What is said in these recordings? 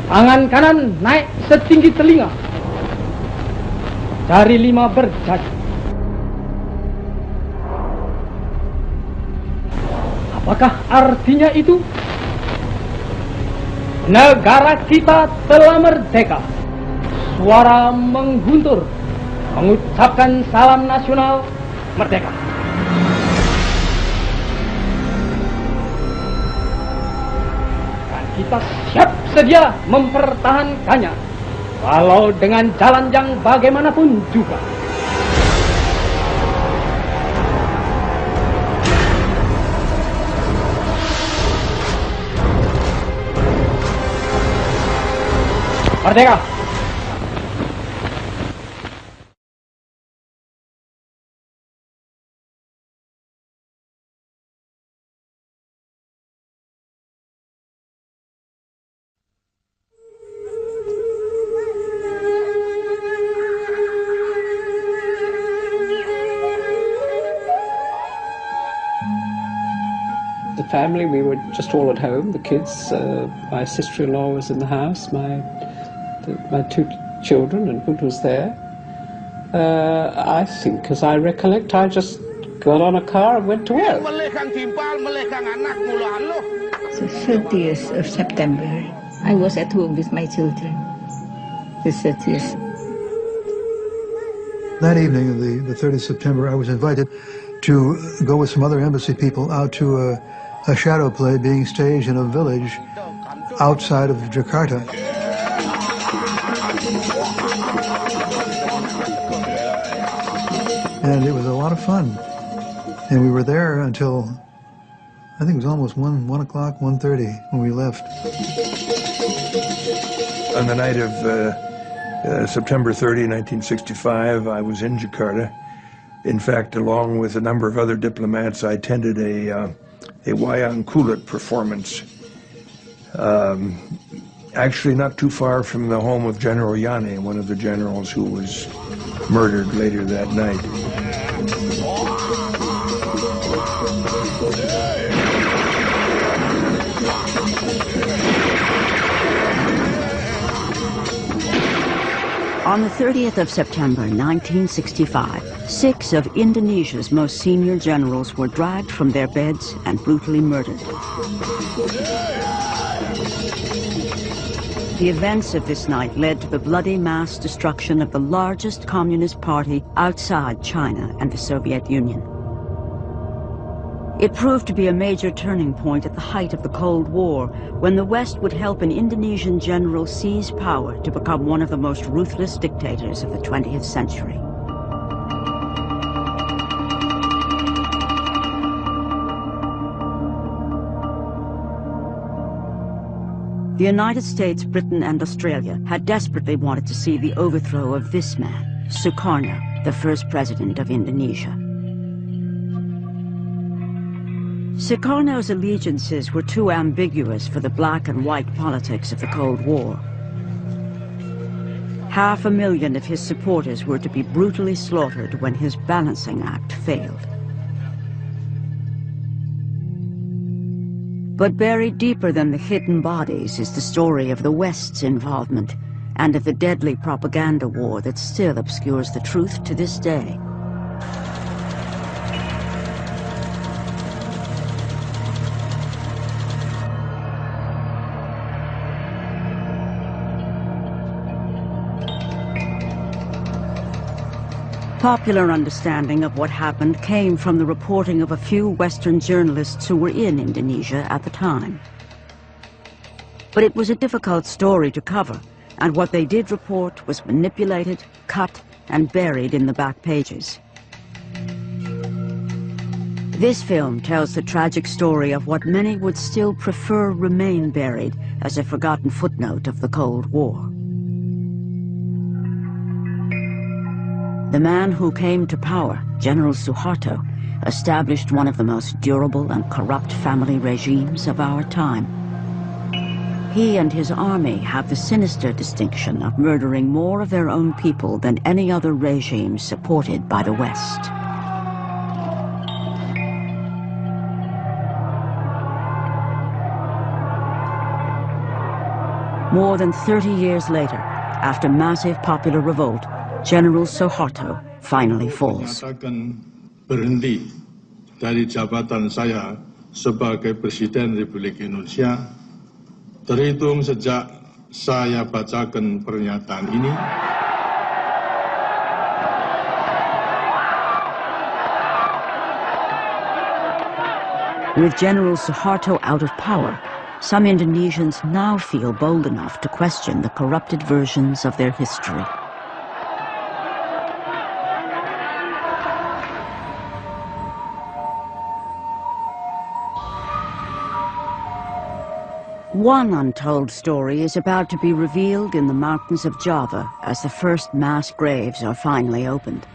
Tangan kanan naik setinggi telinga. Jari 5 berjari. Apakah artinya itu? Negara kita telah merdeka. Suara mengguntur mengucapkan salam nasional merdeka. Dan kita siap sedia mempertahankannya, walau dengan jalan yang bagaimanapun juga. Merdeka! The family, we were just all at home. The kids, my sister-in-law was in the house, my 2 children, and Hood was there. I think, as I recollect, I just got on a car and went to work. The 30th of September, I was at home with my children. The 30th. That evening, the 30th of September, I was invited to go with some other embassy people out to a shadow play being staged in a village outside of Jakarta. And it was a lot of fun. And we were there until, I think it was almost 1 o'clock, 1:30 when we left. On the night of September 30, 1965, I was in Jakarta. In fact, along with a number of other diplomats, I attended a wayang kulit performance, actually not too far from the home of General Yane, one of the generals who was murdered later that night. On the 30th of September 1965, 6 of Indonesia's most senior generals were dragged from their beds and brutally murdered. The events of this night led to the bloody mass destruction of the largest communist party outside China and the Soviet Union. It proved to be a major turning point at the height of the Cold War, when the West would help an Indonesian general seize power to become one of the most ruthless dictators of the 20th century. The United States, Britain, and Australia had desperately wanted to see the overthrow of this man, Sukarno, the first president of Indonesia. Sukarno's allegiances were too ambiguous for the black and white politics of the Cold War. 500,000 of his supporters were to be brutally slaughtered when his balancing act failed. But buried deeper than the hidden bodies is the story of the West's involvement and of the deadly propaganda war that still obscures the truth to this day. Popular understanding of what happened came from the reporting of a few Western journalists who were in Indonesia at the time. But it was a difficult story to cover, and what they did report was manipulated, cut, and buried in the back pages. This film tells the tragic story of what many would still prefer remain buried as a forgotten footnote of the Cold War. The man who came to power, General Suharto, established one of the most durable and corrupt family regimes of our time. He and his army have the sinister distinction of murdering more of their own people than any other regime supported by the West. More than 30 years later, after massive popular revolt, General Suharto finally falls. Berhenti dari jabatan saya sebagai Presiden Republik Indonesia, terhitung sejak saya bacakan pernyataan ini. With General Suharto out of power, some Indonesians now feel bold enough to question the corrupted versions of their history. One untold story is about to be revealed in the mountains of Java as the first mass graves are finally opened.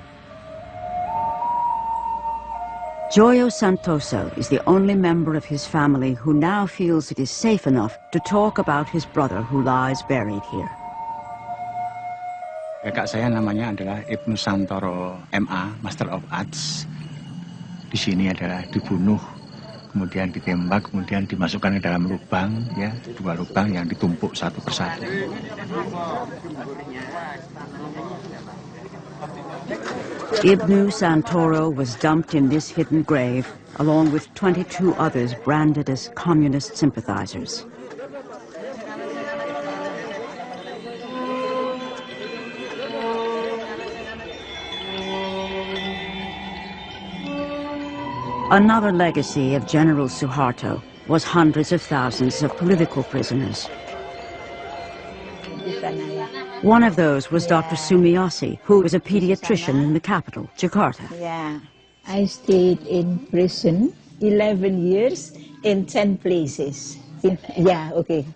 Joyo Santoso is the only member of his family who now feels it is safe enough to talk about his brother who lies buried here. Kakak saya namanya adalah Ibnu Santoro MA, Master of Arts. Di sini adalah dibunuh, kemudian ditembak, kemudian dimasukkan ke dalam lubang, ya, 2 lubang yang ditumpuk satu persatu. Ibnu Santoro was dumped in this hidden grave, along with 22 others branded as communist sympathizers. Another legacy of General Suharto was hundreds of thousands of political prisoners. One of those was Dr. Sumiyosi, who was a pediatrician in the capital, Jakarta. Yeah, I stayed in prison 11 years in 10 places. Yeah, okay.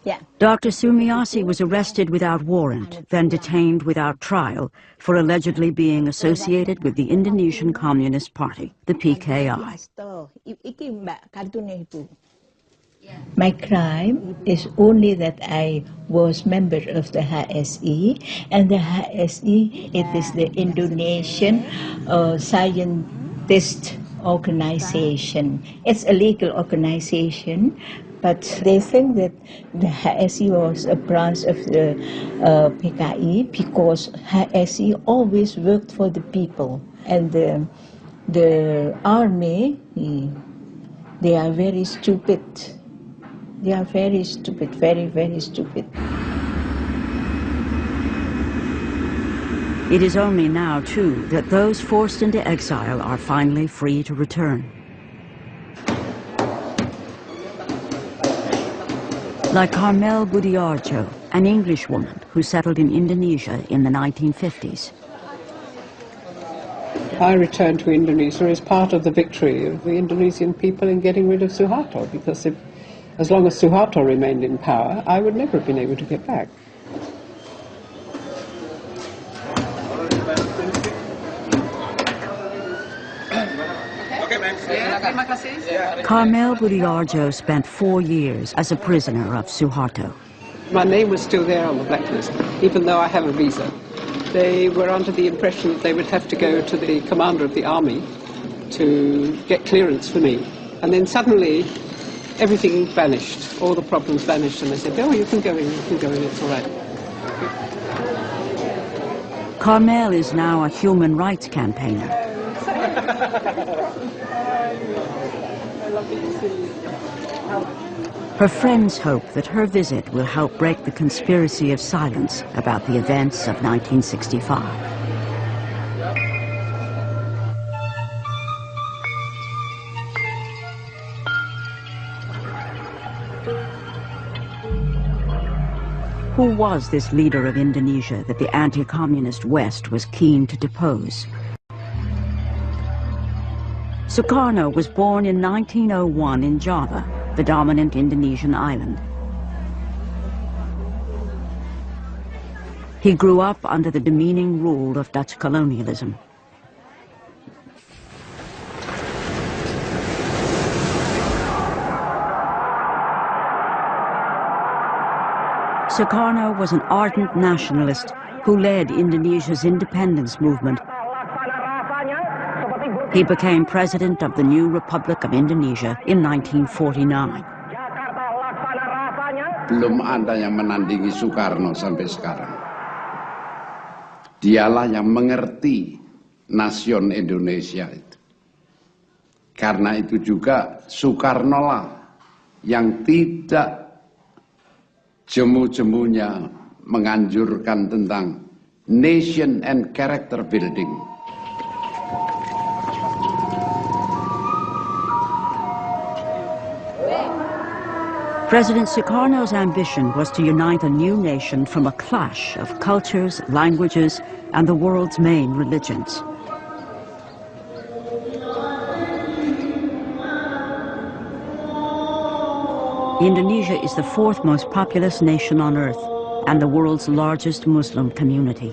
Yeah. Dr. Sumiyosi was arrested without warrant, then detained without trial for allegedly being associated with the Indonesian Communist Party, the PKI. My crime is only that I was member of the HSI, and the HSI, it is the Indonesian Scientist Organization. It's a legal organization, but they think that the HSI was a branch of the PKI because HSI always worked for the people, and the army, they are very stupid. They are very stupid, very, very stupid. It is only now, too, that those forced into exile are finally free to return. Like Carmel Budiarjo, an Englishwoman who settled in Indonesia in the 1950s. I returned to Indonesia as part of the victory of the Indonesian people in getting rid of Suharto, because as long as Suharto remained in power, I would never have been able to get back. Carmel Budiarjo spent 4 years as a prisoner of Suharto. My name was still there on the blacklist, even though I have a visa. They were under the impression that they would have to go to the commander of the army to get clearance for me. And then suddenly, everything vanished, all the problems vanished, and they said, oh, you can go in, it's all right. Carmel is now a human rights campaigner. Her friends hope that her visit will help break the conspiracy of silence about the events of 1965. Who was this leader of Indonesia that the anti-communist West was keen to depose? Sukarno was born in 1901 in Java, the dominant Indonesian island. He grew up under the demeaning rule of Dutch colonialism. Sukarno was an ardent nationalist who led Indonesia's independence movement. He became president of the new Republic of Indonesia in 1949. belum ada yang menandingi Soekarno sampai sekarang. Dialah yang mengerti nasion Indonesia itu. Karena itu juga Soekarno lah yang tidak jemu-jemunya menganjurkan tentang nation and character building. President Sukarno's ambition was to unite a new nation from a clash of cultures, languages, and the world's main religions. Indonesia is the fourth most populous nation on earth and the world's largest Muslim community.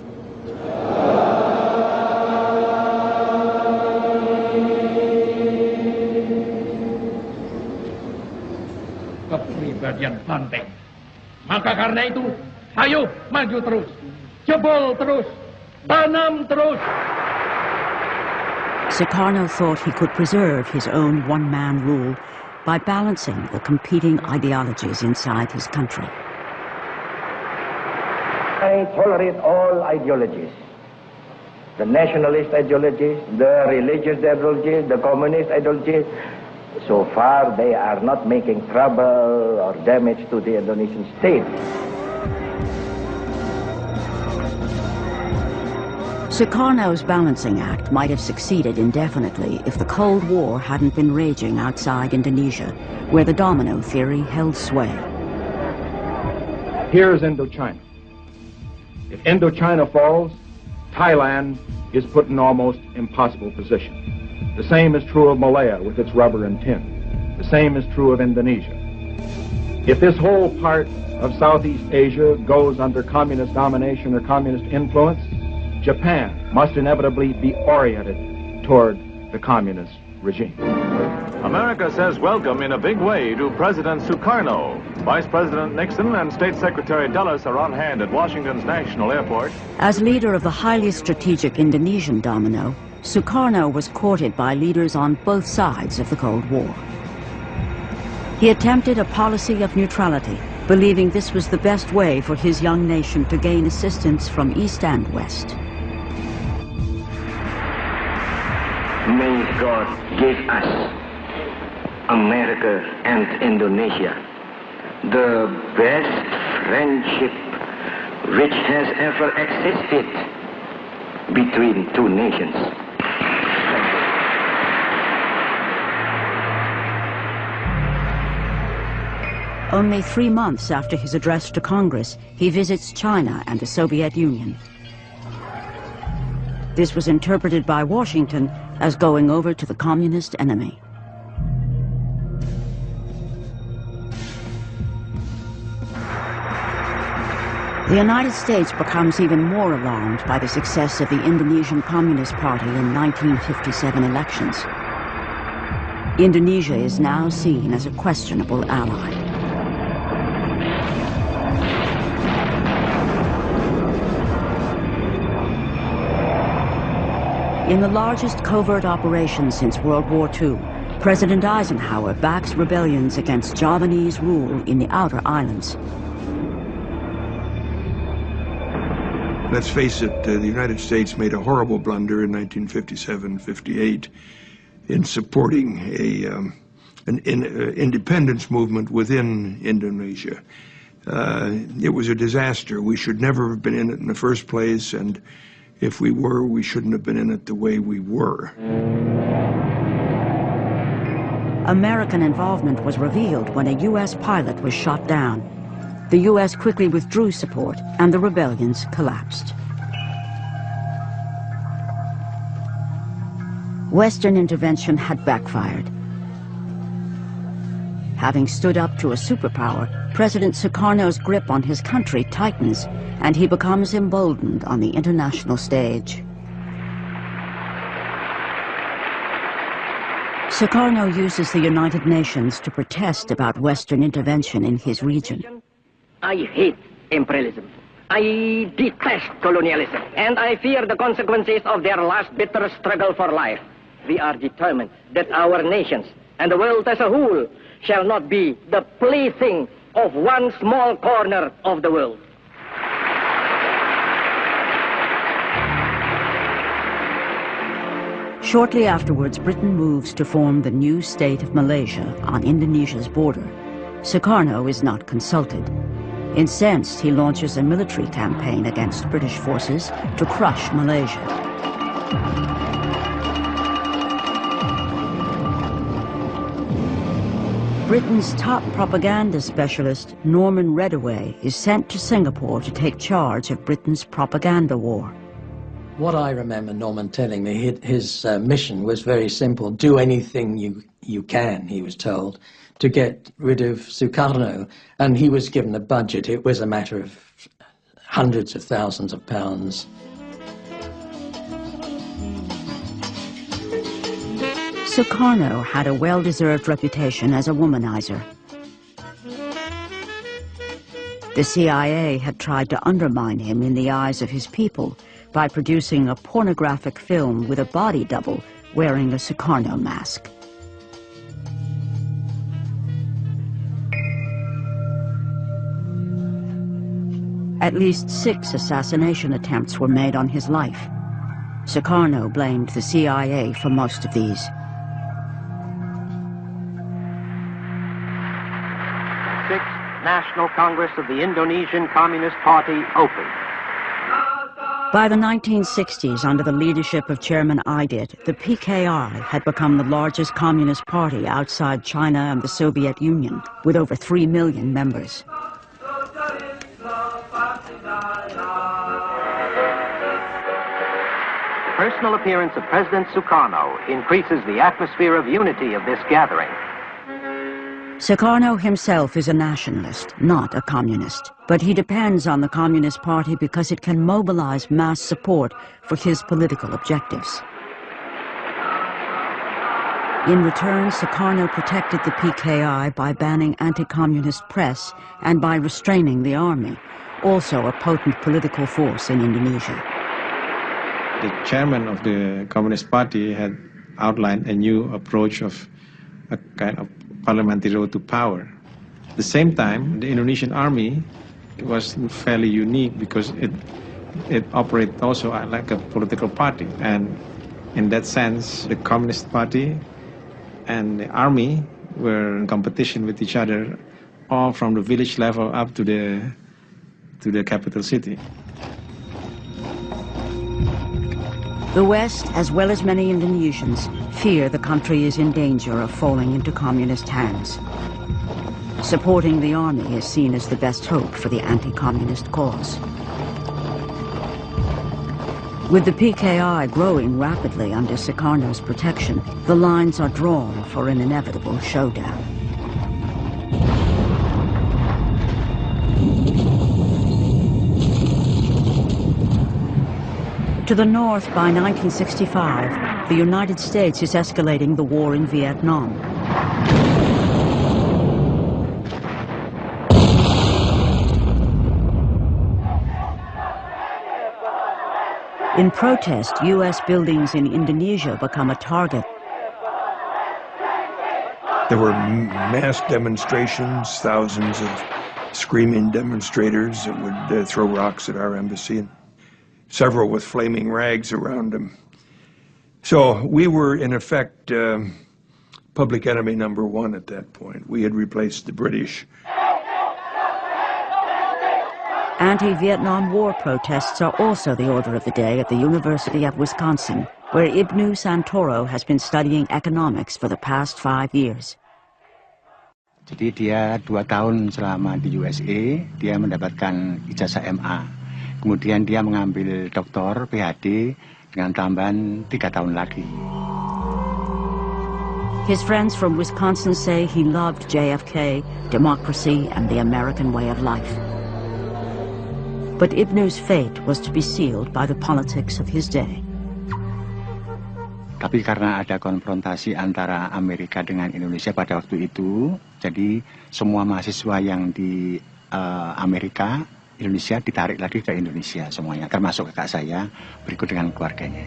Kepribadian banteng. Maka karena itu, ayo maju terus, jebol terus, tanam terus. Sukarno thought he could preserve his own one-man rule by balancing the competing ideologies inside his country. I tolerate all ideologies. The nationalist ideologies, the religious ideologies, the communist ideologies. So far, they are not making trouble or damage to the Indonesian state. Sukarno's balancing act might have succeeded indefinitely if the Cold War hadn't been raging outside Indonesia, where the domino theory held sway. Here's Indochina. If Indochina falls, Thailand is put in almost impossible position. The same is true of Malaya with its rubber and tin. The same is true of Indonesia. If this whole part of Southeast Asia goes under communist domination or communist influence, Japan must inevitably be oriented toward the communist regime. America says welcome in a big way to President Sukarno. Vice President Nixon and State Secretary Dulles are on hand at Washington's National Airport. As leader of the highly strategic Indonesian domino, Sukarno was courted by leaders on both sides of the Cold War. He attempted a policy of neutrality, believing this was the best way for his young nation to gain assistance from East and West. May God give us, America and Indonesia, the best friendship which has ever existed between two nations. Only 3 months after his address to Congress, he visits China and the Soviet Union. This was interpreted by Washington as going over to the communist enemy. The United States becomes even more alarmed by the success of the Indonesian Communist Party in 1957 elections. Indonesia is now seen as a questionable ally. In the largest covert operation since World War II, President Eisenhower backs rebellions against Javanese rule in the outer islands. Let's face it, the United States made a horrible blunder in 1957-58 in supporting an independence movement within Indonesia. It was a disaster. We should never have been in it in the first place, and if we were, we shouldn't have been in it the way we were. American involvement was revealed when a U.S. pilot was shot down. The U.S. quickly withdrew support, and the rebellions collapsed. Western intervention had backfired. Having stood up to a superpower, President Sukarno's grip on his country tightens, and he becomes emboldened on the international stage. Sukarno uses the United Nations to protest about Western intervention in his region. I hate imperialism. I detest colonialism. And I fear the consequences of their last bitter struggle for life. We are determined that our nations and the world as a whole shall not be the plaything of one small corner of the world. Shortly afterwards, Britain moves to form the new state of Malaysia on Indonesia's border. Sukarno is not consulted. Incensed, he launches a military campaign against British forces to crush Malaysia. Britain's top propaganda specialist, Norman Reddaway, is sent to Singapore to take charge of Britain's propaganda war. What I remember Norman telling me, his mission was very simple. Do anything you can, he was told, to get rid of Sukarno. And he was given a budget. It was a matter of hundreds of thousands of pounds. Sukarno had a well-deserved reputation as a womanizer. The CIA had tried to undermine him in the eyes of his people by producing a pornographic film with a body double wearing a Sukarno mask. At least 6 assassination attempts were made on his life. Sukarno blamed the CIA for most of these. Sixth National Congress of the Indonesian Communist Party open. By the 1960s, under the leadership of Chairman Aidit, the PKI had become the largest communist party outside China and the Soviet Union, with over 3 million members. The personal appearance of President Sukarno increases the atmosphere of unity of this gathering. Sukarno himself is a nationalist, not a communist, but he depends on the Communist Party because it can mobilize mass support for his political objectives. In return, Sukarno protected the PKI by banning anti-communist press and by restraining the army, also a potent political force in Indonesia. The chairman of the Communist Party had outlined a new approach of a kind of parliamentary road to power. At the same time, the Indonesian army was fairly unique because it operated also like a political party. And in that sense, the Communist Party and the army were in competition with each other, all from the village level up to the capital city. The West, as well as many Indonesians, fear the country is in danger of falling into communist hands. Supporting the army is seen as the best hope for the anti-communist cause. With the PKI growing rapidly under Sukarno's protection, the lines are drawn for an inevitable showdown. To the north, by 1965, the United States is escalating the war in Vietnam. In protest, U.S. buildings in Indonesia become a target. There were mass demonstrations, thousands of screaming demonstrators that would throw rocks at our embassy, and several with flaming rags around them. So we were, in effect, public enemy number 1 at that point. We had replaced the British. Anti-Vietnam War protests are also the order of the day at the University of Wisconsin, where Ibnu Santoro has been studying economics for the past 5 years. Jadi dia 2 tahun selama di USA, dia mendapatkan ijazah MA. Kemudian dia mengambil doktor PhD dengan tambahan 3 tahun lagi. His friends from Wisconsin say he loved JFK, democracy, and the American way of life. But Ibnu's fate was to be sealed by the politics of his day. Tapi karena ada konfrontasi antara Amerika dengan Indonesia pada waktu itu, jadi semua mahasiswa yang di Amerika, Indonesia ditarik lagi ke Indonesia semuanya, termasuk kakak saya, berikut dengan keluarganya.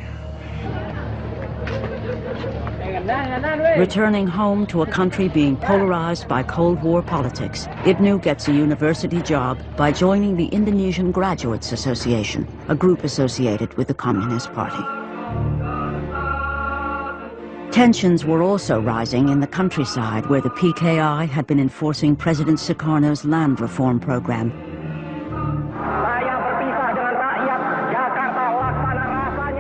Returning home to a country being polarized by Cold War politics, Ibnu gets a university job by joining the Indonesian Graduates Association, a group associated with the Communist Party. Tensions were also rising in the countryside where the PKI had been enforcing President Sukarno's land reform program.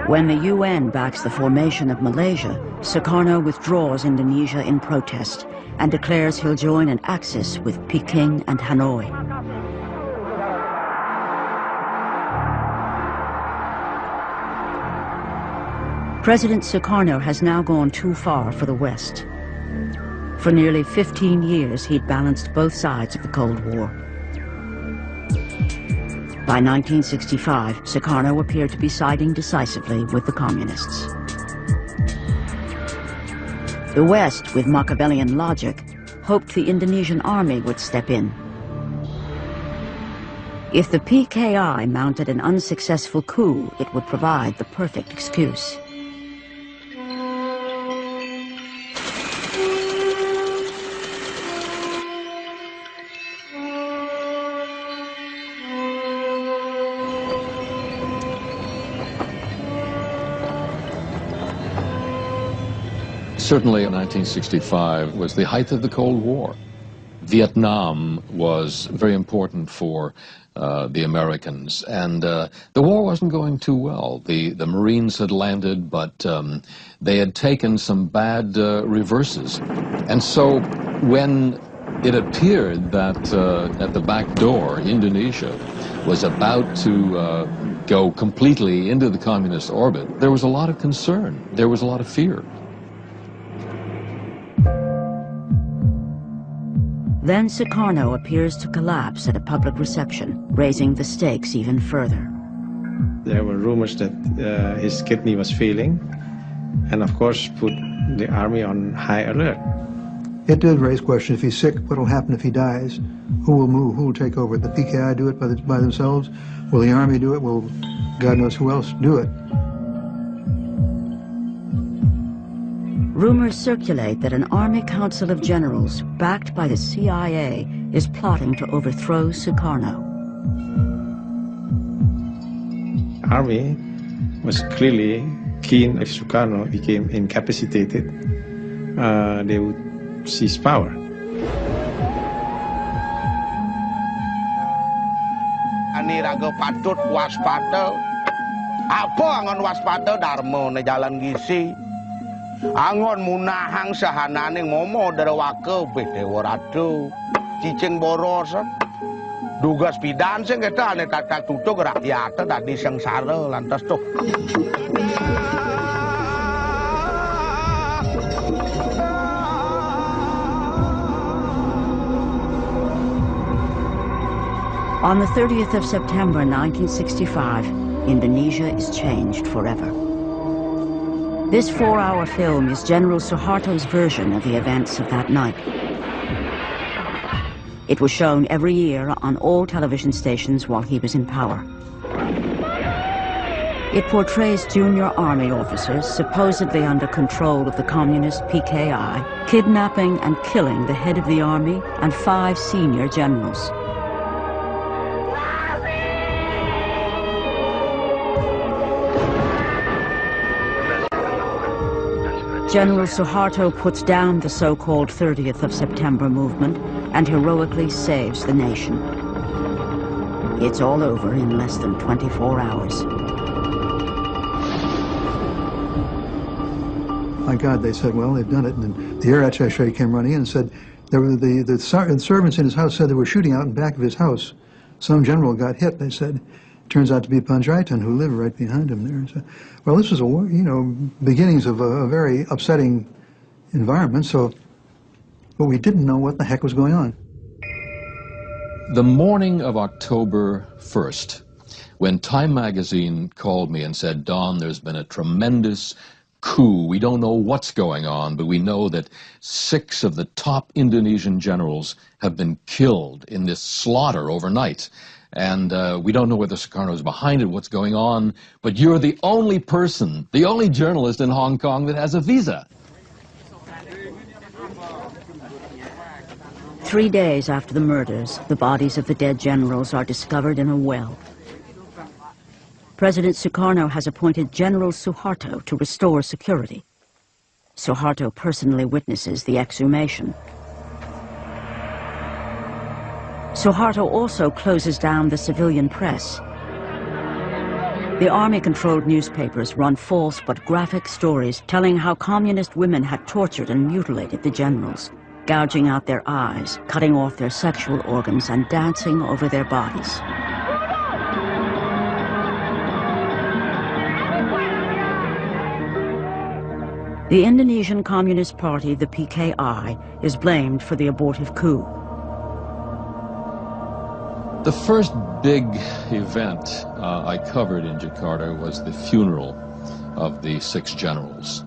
When the UN backs the formation of Malaysia, Sukarno withdraws Indonesia in protest and declares he'll join an axis with Peking and Hanoi. President Sukarno has now gone too far for the West. For nearly 15 years, he'd balanced both sides of the Cold War. By 1965, Sukarno appeared to be siding decisively with the communists. The West, with Machiavellian logic, hoped the Indonesian army would step in. If the PKI mounted an unsuccessful coup, it would provide the perfect excuse. Certainly, 1965 was the height of the Cold War. Vietnam was very important for the Americans, and the war wasn't going too well. The Marines had landed, but they had taken some bad reverses. And so when it appeared that at the back door, Indonesia was about to go completely into the communist orbit, there was a lot of concern. There was a lot of fear. Then Sukarno appears to collapse at a public reception, raising the stakes even further. There were rumors that his kidney was failing, and of course put the army on high alert. It did raise questions. If he's sick, what will happen if he dies? Who will move? Who will take over? The PKI do it by themselves? Will the army do it? Will God knows who else do it? Rumors circulate that an Army Council of Generals, backed by the CIA, is plotting to overthrow Sukarno. Army was clearly keen if Sukarno became incapacitated, they would seize power. Ani raga patut waspada. Apa angon waspada darmo na jalan gisi. Angon munahang sahananing momo darawake bedewa ratu cicing borosan dugas pidan sing kita ane tata tutuk rakyat tadi sengsara lantas tuh. On the 30th of September 1965, Indonesia is changed forever. This 4-hour film is General Suharto's version of the events of that night. It was shown every year on all television stations while he was in power. It portrays junior army officers, supposedly under control of the communist PKI, kidnapping and killing the head of the army and 5 senior generals. General Suharto puts down the so-called 30th of September movement and heroically saves the nation. It's all over in less than 24 hours. My God, they said, well, they've done it. And then the air attaché came running in and said, there were the servants in his house said they were shooting out in back of his house. Some general got hit, they said. Turns out to be Panjaitan, who lived right behind him there. So, well, this was beginnings of a very upsetting environment. But we didn't know what the heck was going on. The morning of October 1st, when Time magazine called me and said, Don, there's been a tremendous coup. We don't know what's going on, but we know that 6 of the top Indonesian generals have been killed in this slaughter overnight. And we don't know whether Sukarno is behind it, what's going on, but you're the only person, the only journalist in Hong Kong that has a visa. 3 days after the murders, the bodies of the dead generals are discovered in a well. President Sukarno has appointed General Suharto to restore security. Suharto personally witnesses the exhumation. Suharto also closes down the civilian press. The army-controlled newspapers run false but graphic stories telling how communist women had tortured and mutilated the generals, gouging out their eyes, cutting off their sexual organs, and dancing over their bodies. The Indonesian Communist Party, the PKI, is blamed for the abortive coup. The first big event I covered in Jakarta was the funeral of the 6 generals.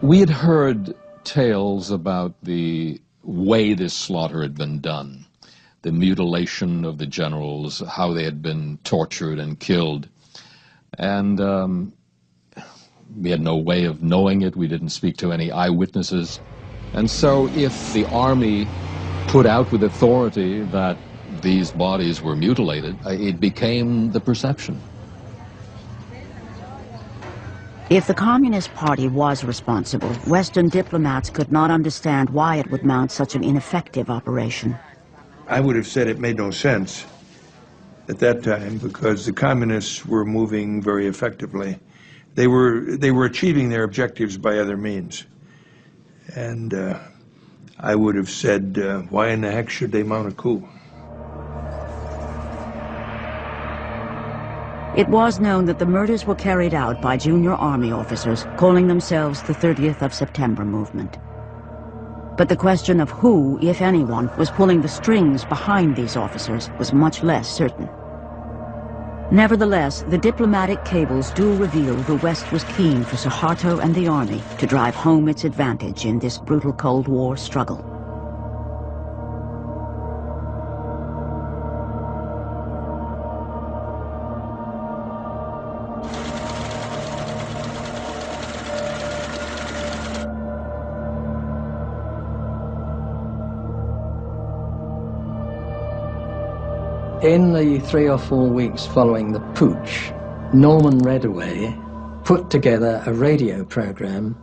We had heard tales about the way this slaughter had been done, the mutilation of the generals, how they had been tortured and killed. And we had no way of knowing it. We didn't speak to any eyewitnesses. And so if the army put out with authority that these bodies were mutilated, it became the perception. If the Communist Party was responsible, Western diplomats could not understand why it would mount such an ineffective operation. I would have said it made no sense at that time because the communists were moving very effectively. They were achieving their objectives by other means. And I would have said, why in the heck should they mount a coup? It was known that the murders were carried out by junior army officers calling themselves the 30th of September movement. But the question of who, if anyone, was pulling the strings behind these officers was much less certain. Nevertheless, the diplomatic cables do reveal the West was keen for Suharto and the army to drive home its advantage in this brutal Cold War struggle. In the 3 or 4 weeks following the putsch, Norman Redaway put together a radio program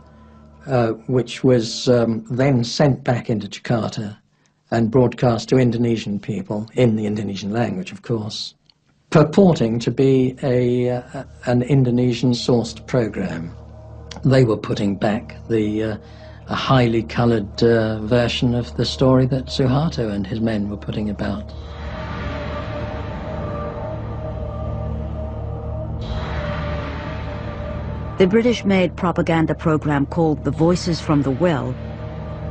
which was then sent back into Jakarta and broadcast to Indonesian people, in the Indonesian language of course, purporting to be an Indonesian-sourced program. They were putting back a highly coloured version of the story that Suharto and his men were putting about. The British-made propaganda program called The Voices from the Well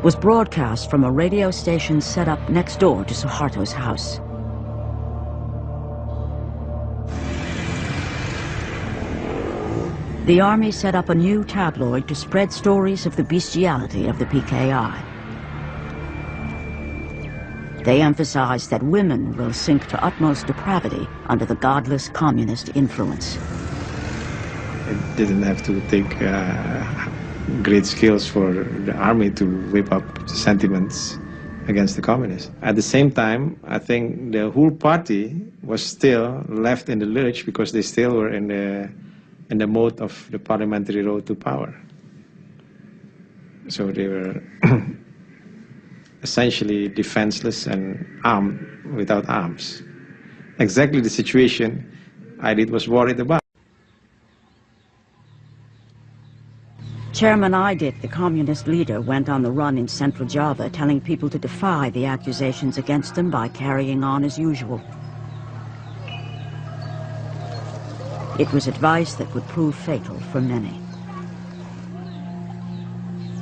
was broadcast from a radio station set up next door to Suharto's house. The army set up a new tabloid to spread stories of the bestiality of the PKI. They emphasized that women will sink to utmost depravity under the godless communist influence. It didn't have to take great skills for the army to whip up sentiments against the communists. At the same time, I think the whole party was still left in the lurch because they still were in the mode of the parliamentary road to power. So they were essentially defenseless and armed without arms. Exactly the situation Aidit was worried about. Chairman Aidit, the communist leader, went on the run in Central Java, telling people to defy the accusations against him by carrying on as usual. It was advice that would prove fatal for many.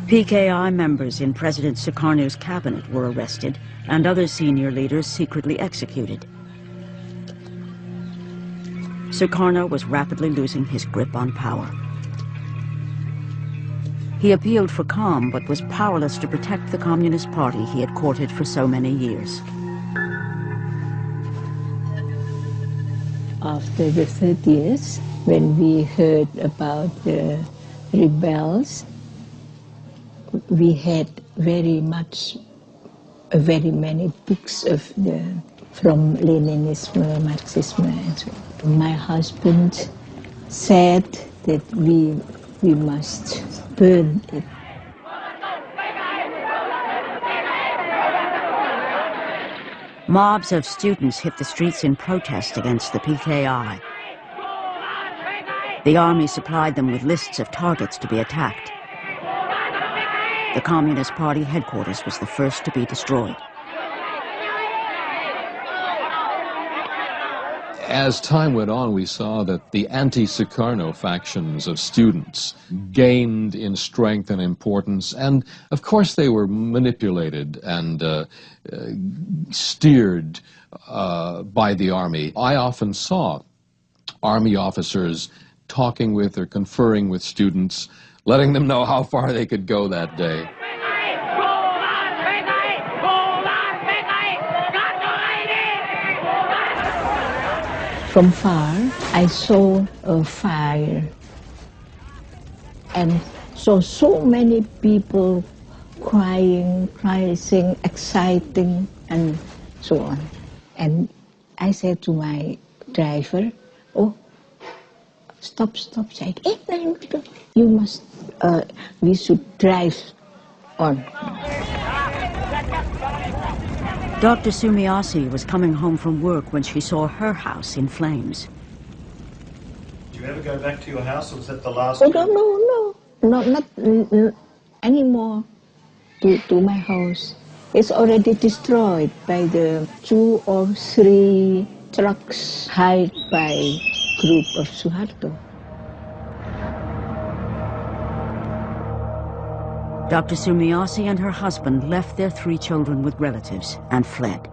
PKI members in President Sukarno's cabinet were arrested, and other senior leaders secretly executed. Sukarno was rapidly losing his grip on power. He appealed for calm, but was powerless to protect the Communist Party he had courted for so many years. After the 30th, when we heard about the rebels, we had very much very many books from Leninism, Marxism, and so on. My husband said that we must burn it. Mobs of students hit the streets in protest against the PKI. The army supplied them with lists of targets to be attacked. The Communist Party headquarters was the first to be destroyed. As time went on, we saw that the anti-Sukarno factions of students gained in strength and importance, and of course they were manipulated and steered by the army. I often saw army officers talking with or conferring with students, letting them know how far they could go that day. From far, I saw a fire and saw so many people crying, exciting, and so on. And I said to my driver, "Oh, stop, Jack. You must, we should drive on." Dr. Sumiyoshi was coming home from work when she saw her house in flames. Did you ever go back to your house, or was that the last? Oh, no, not anymore to my house. It's already destroyed by the 2 or 3 trucks hired by group of Suharto. Dr. Sumiyoshi and her husband left their 3 children with relatives and fled.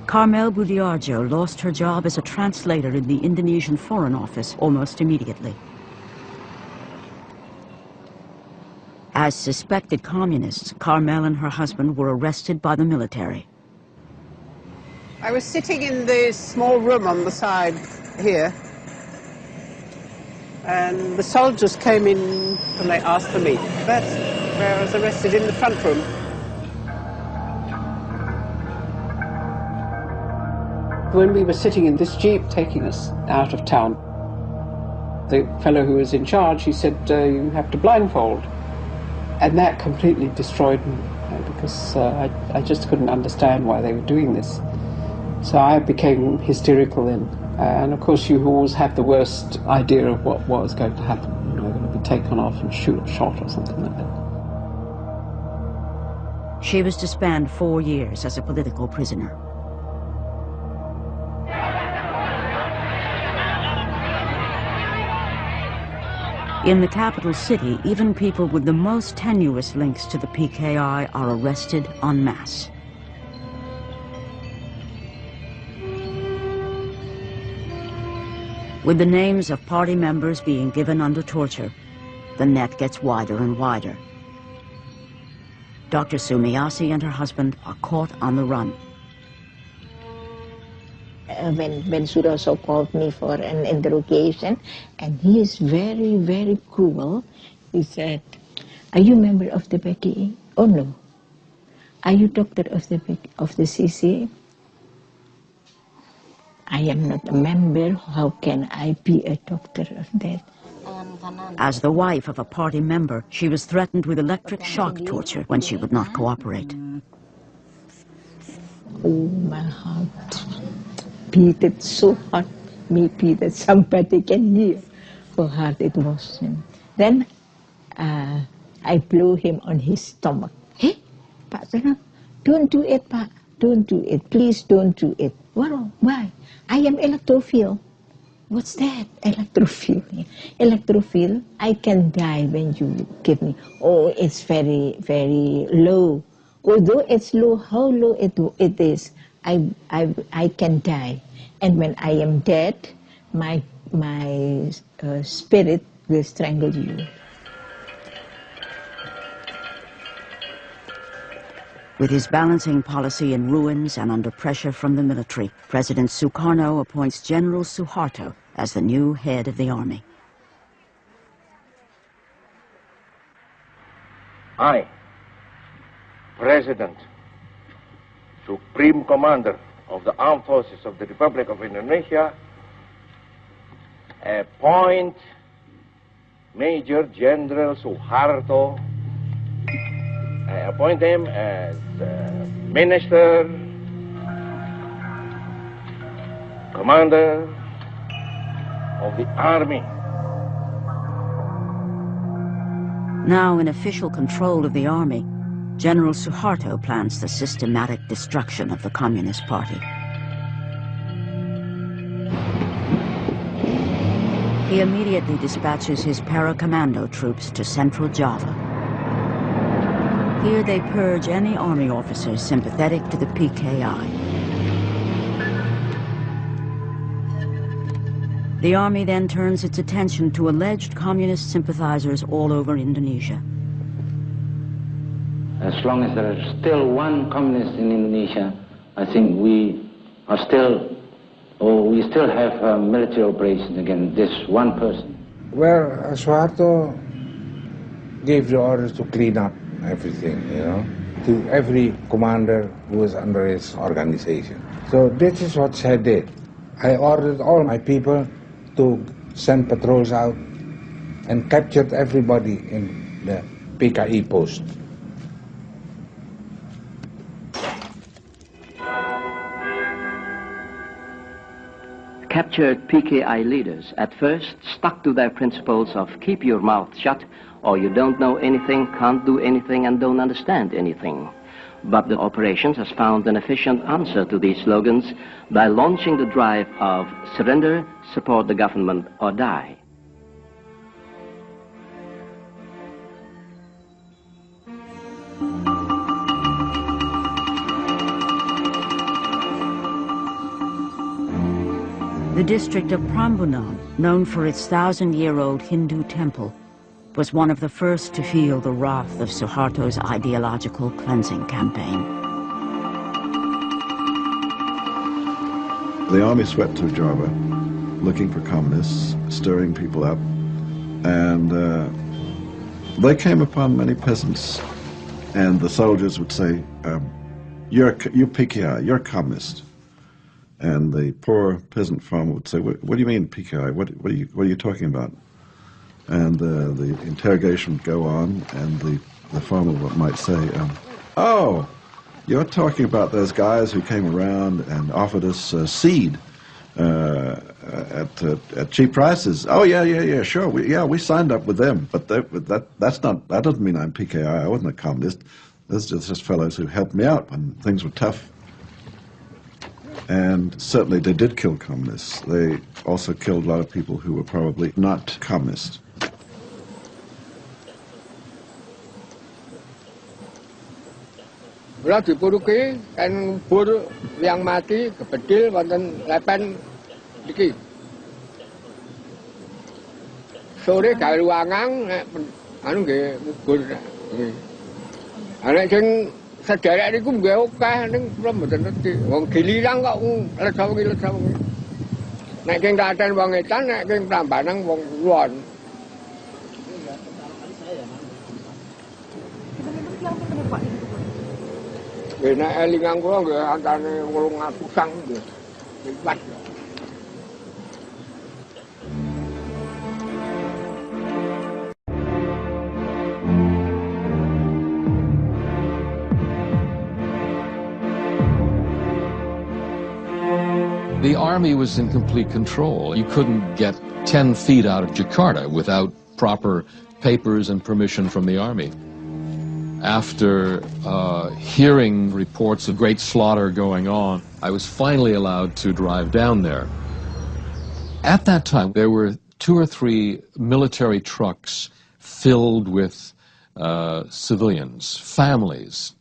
Carmel Budiarjo lost her job as a translator in the Indonesian Foreign Office almost immediately. As suspected communists, Carmel and her husband were arrested by the military. I was sitting in the small room on the side here, and the soldiers came in and they asked for me. That's where I was arrested, in the front room. When we were sitting in this jeep taking us out of town, the fellow who was in charge, he said, "You have to blindfold." And that completely destroyed me, because I just couldn't understand why they were doing this. So I became hysterical then. And of course you always have the worst idea of what was going to happen. You know, going to be taken off and shot or something like that. She was to spend 4 years as a political prisoner. In the capital city, even people with the most tenuous links to the PKI are arrested en masse. With the names of party members being given under torture, the net gets wider and wider. Dr. Sumiyoshi and her husband are caught on the run. When Suroso called me for an interrogation, and he is very, very cruel, he said, "Are you a member of the PKI? Oh no. Are you doctor of the CC? I am not a member. How can I be a doctor of that?" As the wife of a party member, she was threatened with electric shock torture when she would not cooperate. Oh, my heart beat it so hard, maybe that somebody can hear how hard it was. Then I blew him on his stomach. "Hey, Pak Sarang, don't do it, Pak. Don't do it. Please don't do it." Why? "I am electrophile." "What's that?" Electrophile. Electrophile, I can die when you give me. "Oh, it's very, very low." Although it's low, how low it is, I can die. And when I am dead, my spirit will strangle you. With his balancing policy in ruins and under pressure from the military, President Sukarno appoints General Suharto as the new head of the army. I, President, Supreme Commander of the Armed Forces of the Republic of Indonesia, appoint Major General Suharto. I appoint him as Minister, Commander of the Army. Now in official control of the army, General Suharto plans the systematic destruction of the Communist Party. He immediately dispatches his para-commando troops to central Java. Here they purge any army officers sympathetic to the PKI. The army then turns its attention to alleged communist sympathizers all over Indonesia. As long as there is still one communist in Indonesia, I think we still have military operations against this one person. Well, Suharto gave the orders to clean up everything, to every commander who was under his organization. So this is what I did. I ordered all my people to send patrols out and captured everybody in the PKI post. Captured PKI leaders at first stuck to their principles of keep your mouth shut, or you don't know anything, can't do anything, and don't understand anything. But the operations has found an efficient answer to these slogans by launching the drive of surrender, support the government, or die. The district of Prambanan, known for its 1,000-year-old Hindu temple, was one of the first to feel the wrath of Suharto's ideological cleansing campaign. The army swept through Java, looking for communists, stirring people up, and they came upon many peasants, and the soldiers would say, you're PKI, you're a communist. And the poor peasant farmer would say, what do you mean PKI? What are you talking about? And the interrogation would go on, and the farmer might say, oh, you're talking about those guys who came around and offered us seed at cheap prices. Oh, yeah, sure. We signed up with them, but that doesn't mean I'm PKI. I wasn't a communist. Those are just fellows who helped me out when things were tough. And certainly they did kill communists. They also killed a lot of people who were probably not communists. Kalau dipuruki kan bur yang mati kepedil wonten lepen iki. Sore gawe ruangan nek anu nggih bubur. Nek sing sederek niku nggih akeh ning kula mboten ngerti. Wong Giliran kok lesa wengi. Nek sing Klaten wong edan, nek sing Prambanan wong Kulon. Nek elingan kula nggih antane 800-an nggih. Liwat. The army was in complete control. You couldn't get 10 feet out of Jakarta without proper papers and permission from the army. After hearing reports of great slaughter going on, I was finally allowed to drive down there. At that time, there were 2 or 3 military trucks filled with civilians, families,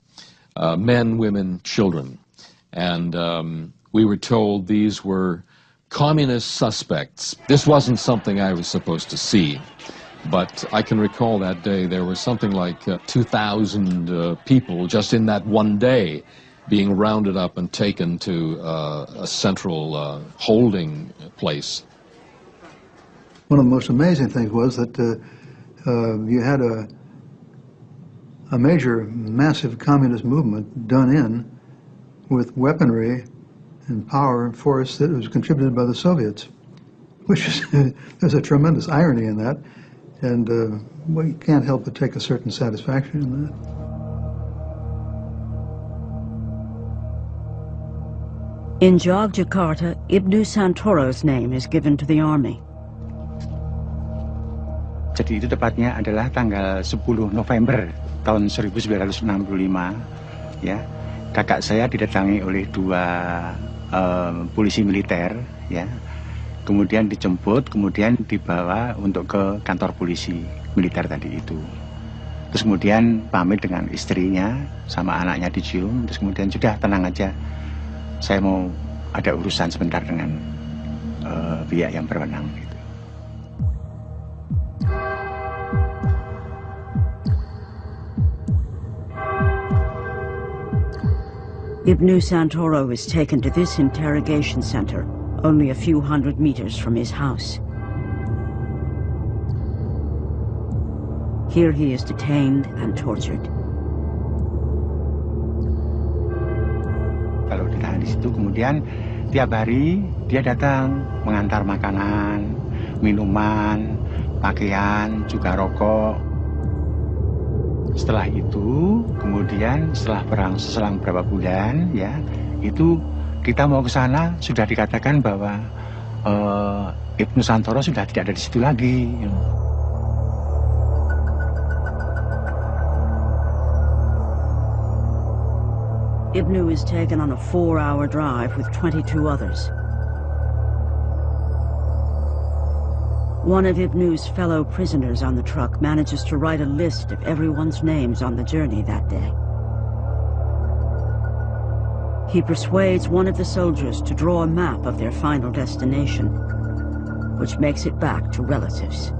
men, women, children. And we were told these were communist suspects. This wasn't something I was supposed to see. But I can recall that day there was something like 2,000 people just in that one day being rounded up and taken to a central holding place. One of the most amazing things was that you had a major, massive communist movement done in with weaponry and power and force that was contributed by the Soviets, which is, there's a tremendous irony in that, and we can't help but take a certain satisfaction in that. In Yogyakarta, Ibnu Santoro's name is given to the army. Jadi itu tepatnya adalah tanggal 10 November tahun 1965, ya. Kakak saya didatangi oleh 2 polisi militer, ya. Kemudian dijemput, kemudian dibawa untuk ke kantor polisi militer tadi itu. Terus kemudian pamit dengan istrinya sama anaknya dicium, terus kemudian sudah tenang aja. Saya mau ada urusan sebentar dengan pihak yang berwenang. Ibnu Santoro is taken to this interrogation center, only a few hundred meters from his house. Here he is detained and tortured. Kalau ditahan di situ, kemudian tiap hari dia datang mengantar makanan, minuman, pakaian, juga rokok. Setelah itu, kemudian setelah selang beberapa bulan, ya, itu kita mau ke sana, sudah dikatakan bahwa Ibnu Santoro sudah tidak ada di situ lagi. Ibnu is taken on a 4-hour drive with 22 others. One of Ibnu's fellow prisoners on the truck manages to write a list of everyone's names on the journey that day. He persuades one of the soldiers to draw a map of their final destination, which makes it back to relatives.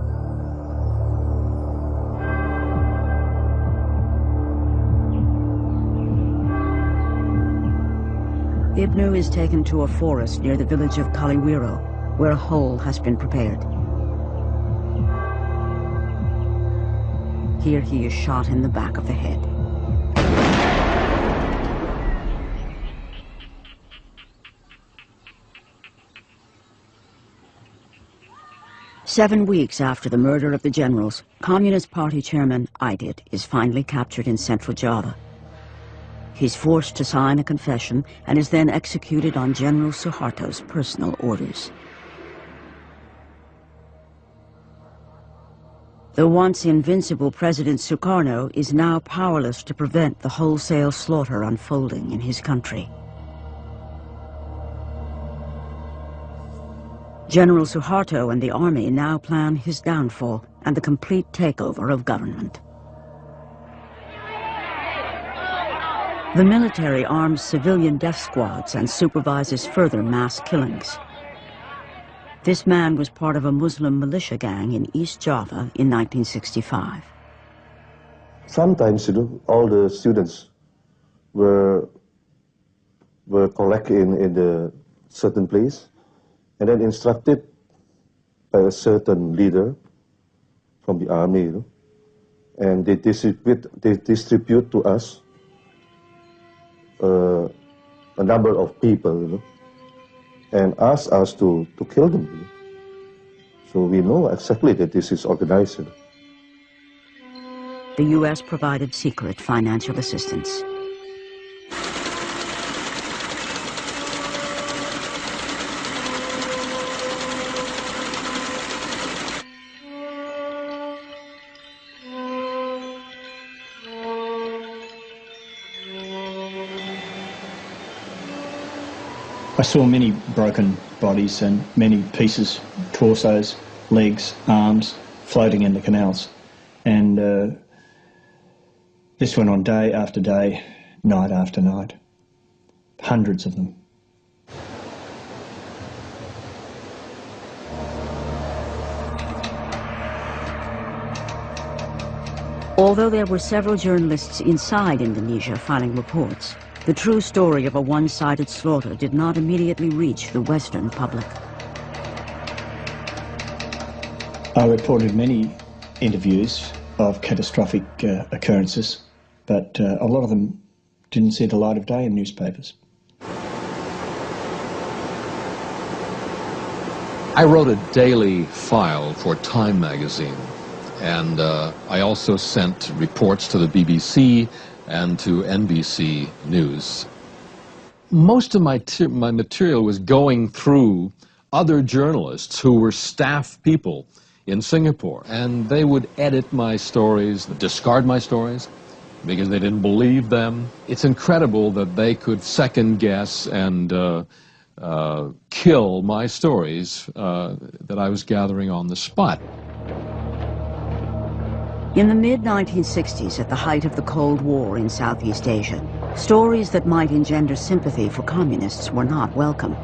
Ibnu is taken to a forest near the village of Kaliwiro, where a hole has been prepared. Here he is shot in the back of the head. Seven weeks after the murder of the generals, Communist Party chairman Aidit is finally captured in central Java. He's forced to sign a confession and is then executed on General Suharto's personal orders. The once invincible President Sukarno is now powerless to prevent the wholesale slaughter unfolding in his country. General Suharto and the army now plan his downfall and the complete takeover of government. The military arms civilian death squads and supervises further mass killings. This man was part of a Muslim militia gang in East Java in 1965. Sometimes, all the students were collected in a certain place and then instructed by a certain leader from the army, and they distribute to us a number of people, and ask us to kill them. So we know exactly that this is organized. The U.S. provided secret financial assistance. I saw many broken bodies and many pieces, torsos, legs, arms, floating in the canals. And this went on day after day, night after night. Hundreds of them. Although there were several journalists inside Indonesia filing reports, the true story of a one-sided slaughter did not immediately reach the Western public. I reported many interviews of catastrophic occurrences, but a lot of them didn't see the light of day in newspapers. I wrote a daily file for Time magazine, and I also sent reports to the BBC and to NBC News. Most of my material was going through other journalists who were staff people in Singapore, and they would edit my stories, discard my stories, because they didn't believe them. It's incredible that they could second guess and kill my stories that I was gathering on the spot. In the mid-1960s, at the height of the Cold War in Southeast Asia, stories that might engender sympathy for communists were not welcome.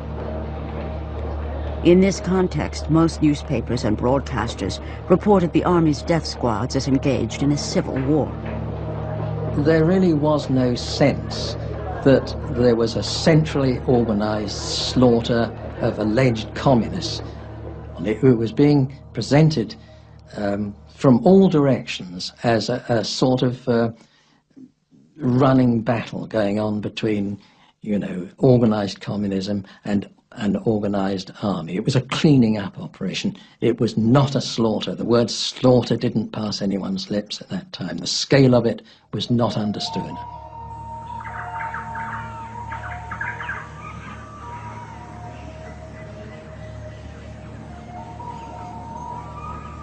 In this context, most newspapers and broadcasters reported the Army's death squads as engaged in a civil war. There really was no sense that there was a centrally organized slaughter of alleged communists. It was being presented from all directions as a sort of running battle going on between, you know, organized communism and an organized army. It was a cleaning up operation. It was not a slaughter. The word slaughter didn't pass anyone's lips at that time. The scale of it was not understood.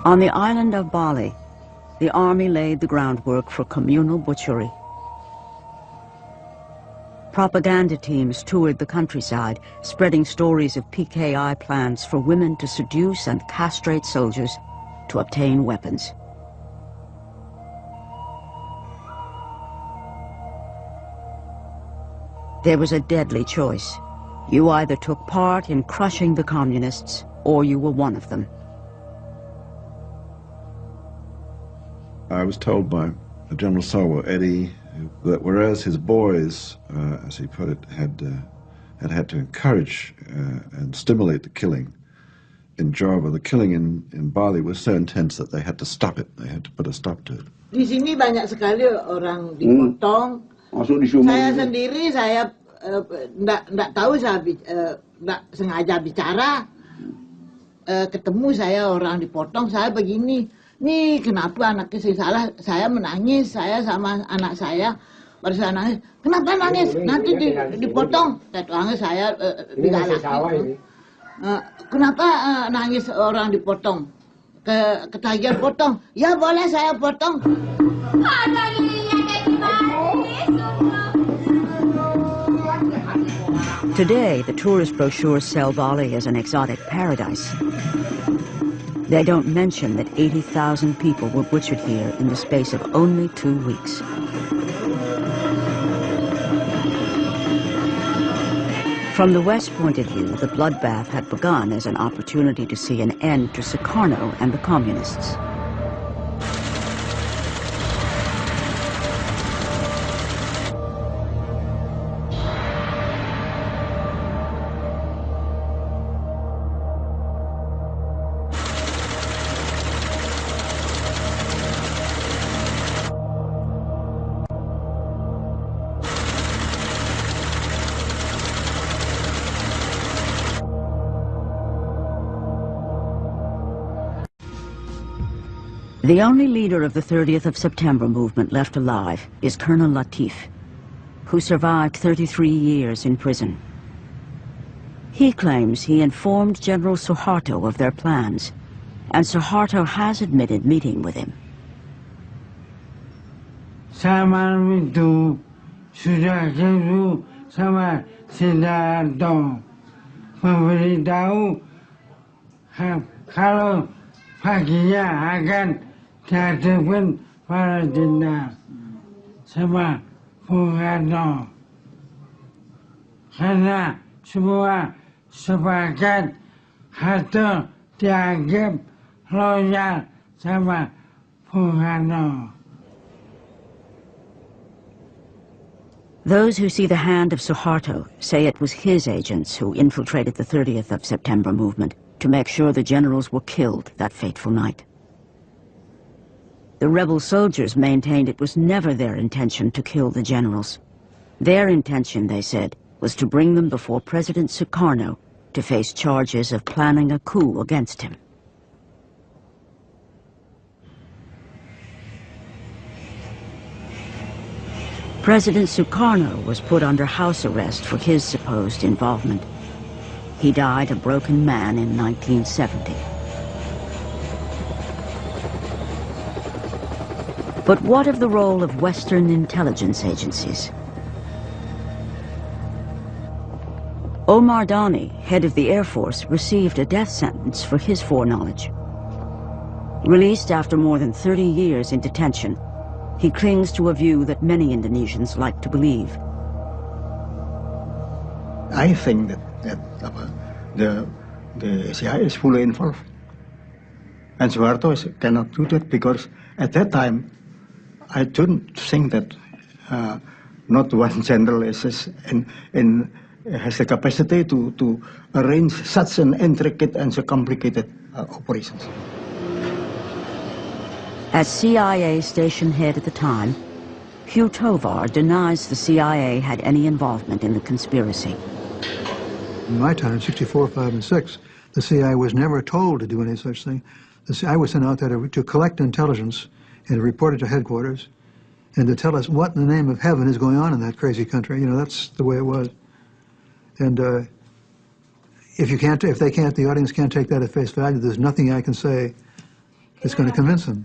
On the island of Bali, the army laid the groundwork for communal butchery. Propaganda teams toured the countryside, spreading stories of PKI plans for women to seduce and castrate soldiers to obtain weapons. There was a deadly choice. You either took part in crushing the communists, or you were one of them. I was told by General Sawa Eddie that whereas his boys, as he put it, had to encourage and stimulate the killing in Java, the killing in Bali was so intense that they had to stop it. They had to put a stop to it. Di sini banyak sekali orang dipotong. Saya sendiri nggak tahu, saya nggak sengaja bicara. Ketemu saya orang dipotong, saya begini. Nih kenapa anaknya saya salah, saya menangis, saya sama anak saya, baru saya nangis, kenapa nangis, nanti dipotong, tetangga saya digalakin, kenapa nangis orang dipotong, ketagihan potong, ya boleh saya potong. Today, the tourist brochures sell Bali as an exotic paradise. They don't mention that 80,000 people were butchered here in the space of only 2 weeks. From the West point of view, the bloodbath had begun as an opportunity to see an end to Sukarno and the communists. The only leader of the 30th of September movement left alive is Colonel Latif, who survived 33 years in prison. He claims he informed General Suharto of their plans, and Suharto has admitted meeting with him. Saya malam itu sudah ketemu sama Sidarto, memberitahu kalau paginya akan dihadapkan para jenderal sama Bung Karno, karena semua sepakat Harto dianggap loyal sama Bung Karno. Those who see the hand of Suharto say it was his agents who infiltrated the 30th of September movement to make sure the generals were killed that fateful night. The rebel soldiers maintained it was never their intention to kill the generals. Their intention, they said, was to bring them before President Sukarno to face charges of planning a coup against him. President Sukarno was put under house arrest for his supposed involvement. He died a broken man in 1970. But what of the role of Western intelligence agencies? Omar Dani, head of the Air Force, received a death sentence for his foreknowledge. Released after more than 30 years in detention, he clings to a view that many Indonesians like to believe. I think that the CIA is fully involved. And Suharto cannot do that because at that time, I don't think that not one general has the capacity to arrange such an intricate and so complicated operations. As CIA station head at the time, Hugh Tovar denies the CIA had any involvement in the conspiracy. In my time, 64, 5, and 6, the CIA was never told to do any such thing. The CIA was sent out there to collect intelligence and report it to headquarters and to tell us what in the name of heaven is going on in that crazy country. You know, that's the way it was. And if the audience can't take that at face value, there's nothing I can say that's going to convince them.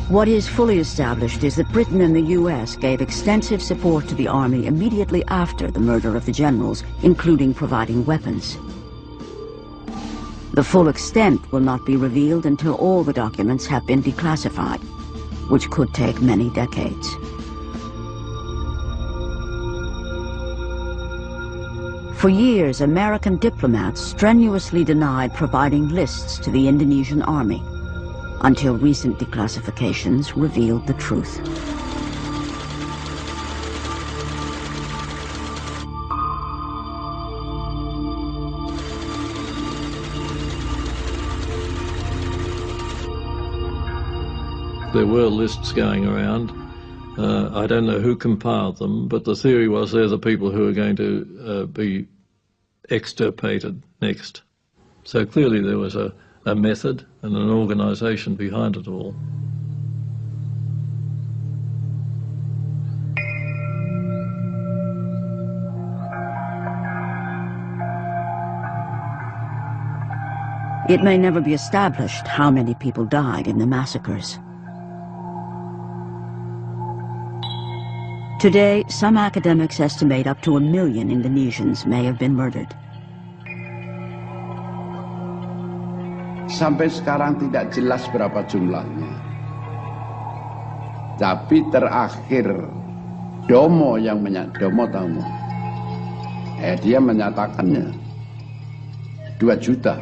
What is fully established is that Britain and the US gave extensive support to the army immediately after the murder of the generals, including providing weapons. The full extent will not be revealed until all the documents have been declassified, which could take many decades. For years, American diplomats strenuously denied providing lists to the Indonesian army, until recent declassifications revealed the truth. There were lists going around. I don't know who compiled them, but the theory was they're the people who are going to be extirpated next. So clearly there was a method and an organisation behind it all. It may never be established how many people died in the massacres. Today, some academics estimate up to 1 million Indonesians may have been murdered. Sampai sekarang tidak jelas berapa jumlahnya. Tapi terakhir Domo yang Domo tahu, dia menyatakannya 2 juta.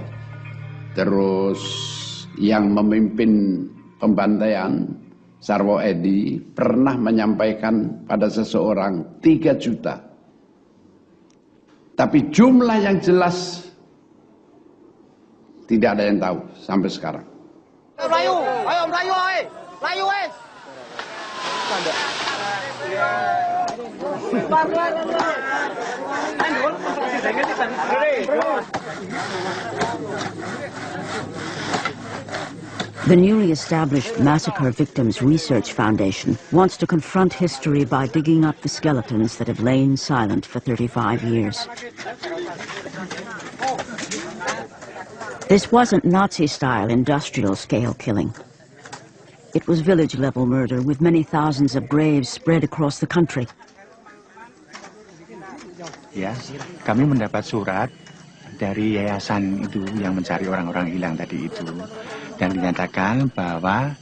Terus yang memimpin pembantaian Sarwo Edi pernah menyampaikan pada seseorang 3 juta. Tapi jumlah yang jelas tidak ada yang tahu sampai sekarang. Melayu, ayo Melayu, Melayu, The newly established Massacre Victims Research Foundation wants to confront history by digging up the skeletons that have lain silent for 35 years. This wasn't Nazi-style industrial-scale killing. It was village-level murder with many thousands of graves spread across the country. Ya, kami mendapat surat dari yayasan itu yang mencari orang-orang hilang tadi itu, dan dinyatakan bahwa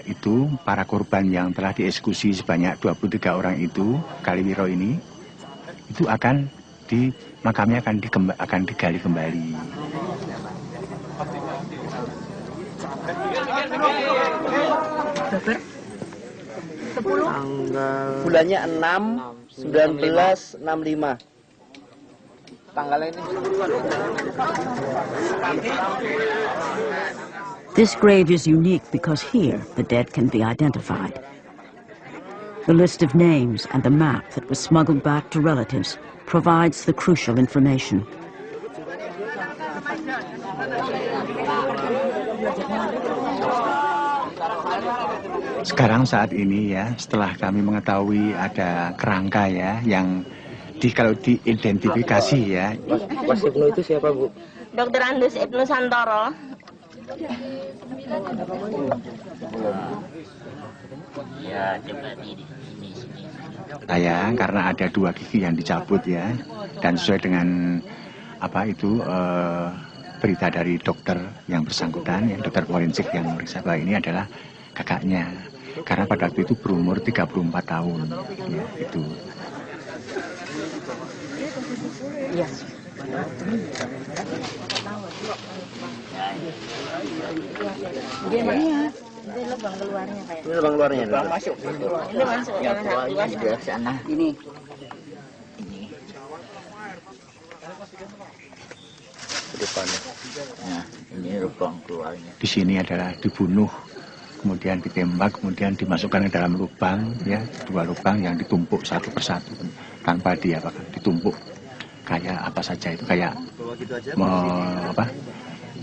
itu para korban yang telah dieksekusi sebanyak 23 orang itu, Kaliwiro ini, itu makamnya akan digali kembali. Bulannya 6, 19, 65. Tanggal ini. This grave is unique because here the dead can be identified. The list of names and the map that was smuggled back to relatives provides the crucial information. Sekarang saat ini ya, setelah kami mengetahui ada kerangka ya yang kalau diidentifikasi ya. Mas Ibnu itu siapa, Bu? Dr. Andus Ibnu Santoro. Ya, saya karena ada 2 gigi yang dicabut ya, dan sesuai dengan apa itu berita dari dokter yang bersangkutan, ya, dokter forensik yang meriksa bahwa ini adalah kakaknya. Karena pada waktu itu berumur 34 tahun, ya, itu. Iya. Gimana? Ini lubang keluarnya kayak. Ini lubang keluarnya. Lubang masuk. Ini masuk. Ya, keluarnya sudah ke sana. Ini. Ke depannya. Nah, ini lubang keluarnya. Di sini adalah dibunuh, kemudian ditembak, kemudian dimasukkan ke dalam lubang, ya, 2 lubang yang ditumpuk satu persatu tanpa ditumpuk. Kayak apa saja itu, kayak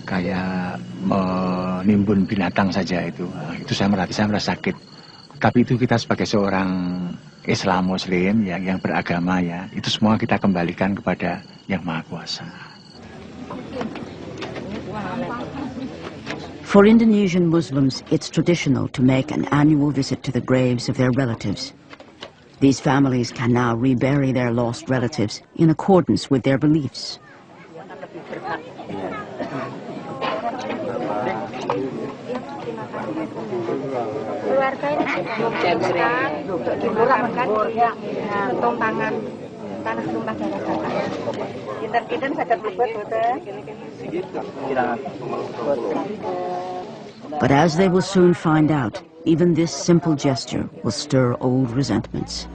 kayak menimbun binatang saja itu. Itu saya merasa sakit. Tapi itu kita sebagai seorang Islam Muslim yang beragama ya, itu semua kita kembalikan kepada Yang Maha Kuasa. For Indonesian Muslims, it's traditional to make an annual visit to the graves of their relatives. These families can now rebury their lost relatives in accordance with their beliefs. Keluarga ini tumpangan tanah tumpah darah kakak. Pinter-pinter saged mlebet boten. But as they will soon find out, even this simple gesture will stir old resentments.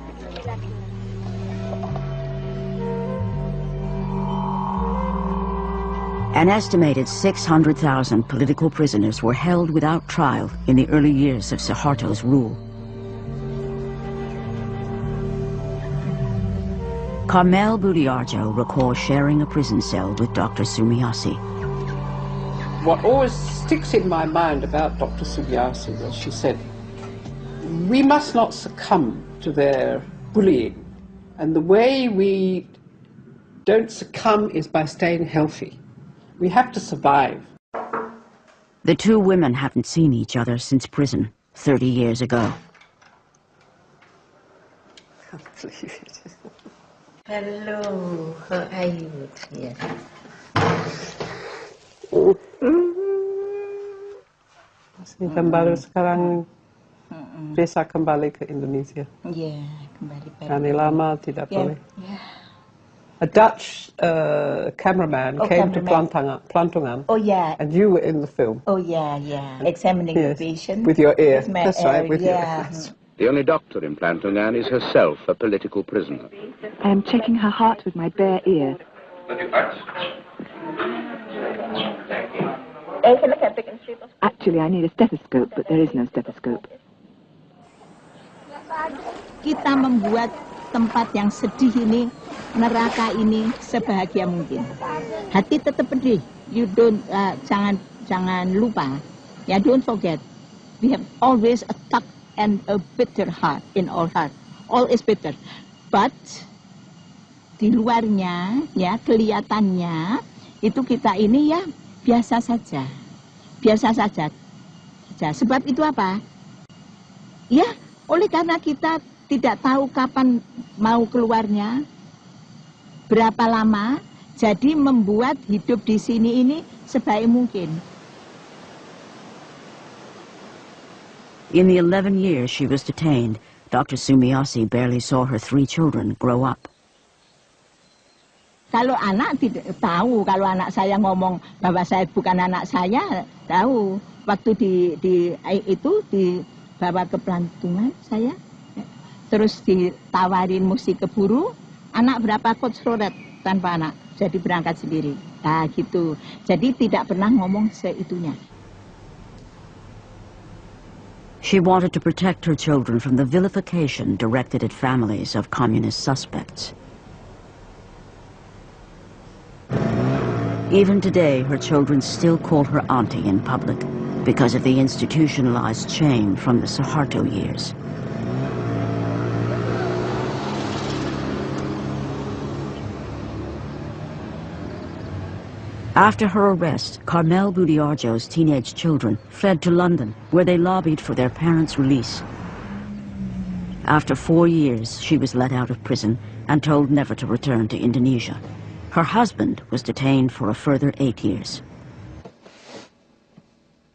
An estimated 600,000 political prisoners were held without trial in the early years of Suharto's rule. Carmel Budiarjo recalls sharing a prison cell with Dr. Sumiasi. What always sticks in my mind about Dr. Sumiasi was she said, we must not succumb to their bullying. And the way we don't succumb is by staying healthy. We have to survive. The 2 women haven't seen each other since prison 30 years ago. I can't believe it. Hello, how are you? Yes. Kembali sekarang bisa kembali ke Indonesia. Ya, kembali. Karena lama tidak boleh. A Dutch cameraman came to Plantungan. Oh yeah. And you were in the film. Oh yeah. Examining the patient. With your ear. With my That's right, with your ear. The only doctor in Plantungan is herself a political prisoner. I am checking her heart with my bare ear. Actually, I need a stethoscope, but there is no stethoscope. Kita membuat tempat yang sedih ini, neraka ini sebahagia mungkin. Hati tetap pedih. You don't jangan lupa. Ya, don't forget. We have always a tough and a bitter heart in our heart. All is bitter. But di luarnya, ya, kelihatannya itu kita ini ya biasa saja. Biasa saja. Sebab itu apa? Ya, oleh karena kita tidak tahu kapan mau keluarnya, berapa lama, jadi membuat hidup di sini ini sebaik mungkin. In the 11 years she was detained, Dr. Sumiasi barely saw her 3 children grow up. Kalau anak tidak tahu, kalau anak saya ngomong bahwa saya bukan anak saya, tahu. waktu itu dibawa ke pelantungan saya, terus ditawarin mesti keburu, anak berapa coach rodet tanpa anak, jadi berangkat sendiri. Nah gitu, jadi tidak pernah ngomong seitunya. She wanted to protect her children from the vilification directed at families of communist suspects. Even today, her children still call her auntie in public because of the institutionalized shame from the Suharto years. After her arrest, Carmel Budiarjo's teenage children fled to London, where they lobbied for their parents' release. After 4 years, she was let out of prison and told never to return to Indonesia. Her husband was detained for a further 8 years.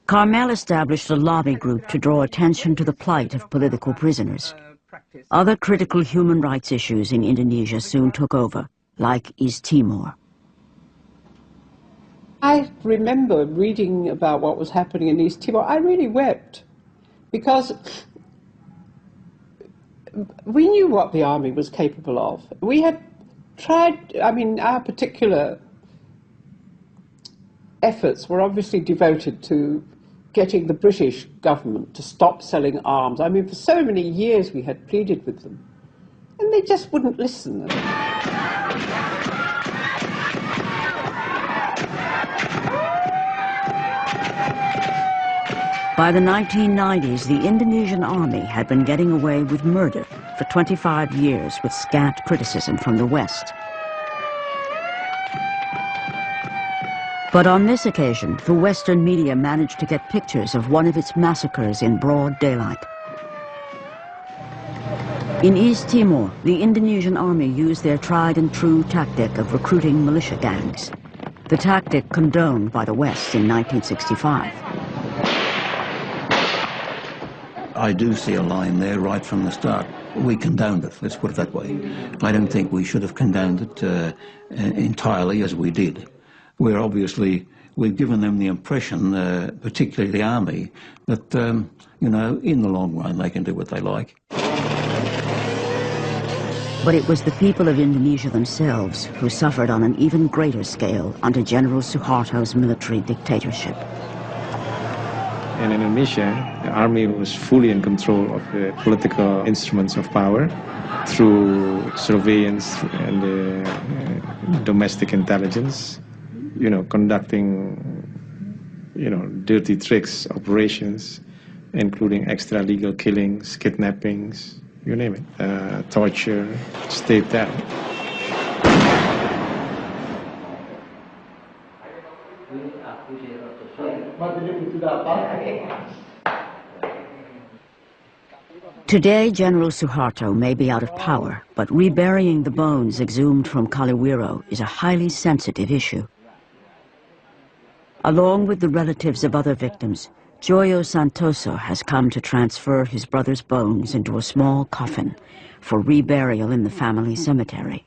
Carmel established a lobby group to draw attention to the plight of political prisoners. Other critical human rights issues in Indonesia soon took over, like East Timor. I remember reading about what was happening in East Timor. I really wept because we knew what the army was capable of. We had tried, I mean, our particular efforts were obviously devoted to getting the British government to stop selling arms. I mean, for so many years we had pleaded with them, and they just wouldn't listen. By the 1990s, the Indonesian army had been getting away with murder for 25 years with scant criticism from the West. But on this occasion, the Western media managed to get pictures of one of its massacres in broad daylight. In East Timor, the Indonesian army used their tried and true tactic of recruiting militia gangs, the tactic condoned by the West in 1965. I do see a line there right from the start. We condoned it, let's put it that way. I don't think we should have condoned it entirely as we did. We've given them the impression, particularly the army, that, you know, in the long run they can do what they like. But it was the people of Indonesia themselves who suffered on an even greater scale under General Suharto's military dictatorship. In Indonesia, the army was fully in control of the political instruments of power through surveillance and domestic intelligence, you know, conducting, you know, dirty tricks, operations, including extra-legal killings, kidnappings, you name it, torture, state terror. Today, General Suharto may be out of power, but reburying the bones exhumed from Kaliwiro is a highly sensitive issue. Along with the relatives of other victims, Joyo Santoso has come to transfer his brother's bones into a small coffin for reburial in the family cemetery.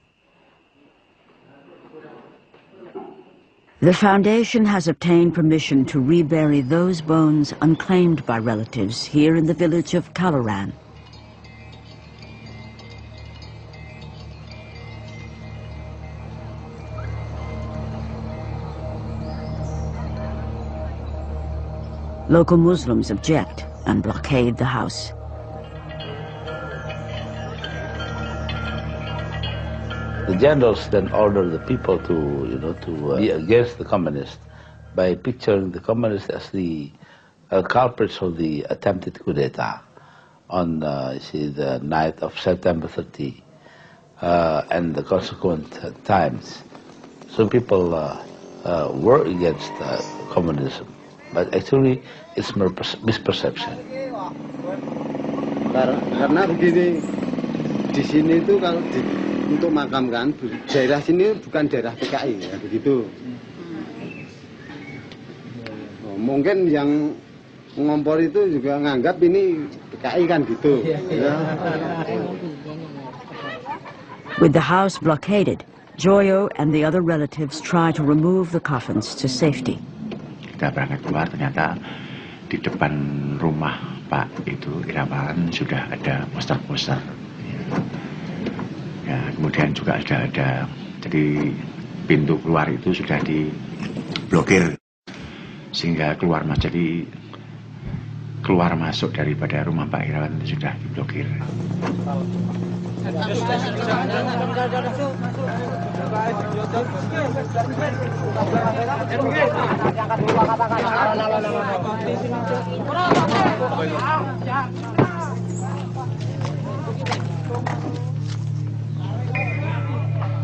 The foundation has obtained permission to rebury those bones unclaimed by relatives here in the village of Kalaran. Local Muslims object and blockade the house. The generals then order the people to, you know, to be against the communists by picturing the communists as the culprits of the attempted coup d'etat on the night of September 30 and the consequent times. So people were against communism, but actually it's misperception. Karena begini, di sini itu kalau untuk makamkan, daerah sini bukan daerah PKI, ya begitu. Mungkin yang ngompor itu juga nganggap ini PKI kan gitu. Ya. With the house blockaded, Joyo and the other relatives try to remove the coffins to safety. Kita berangkat keluar, ternyata di depan rumah Pak itu Irawan sudah ada poster-poster. Ya, kemudian juga ada jadi pintu keluar itu sudah diblokir sehingga keluar masuk daripada rumah Pak Irawan itu sudah diblokir.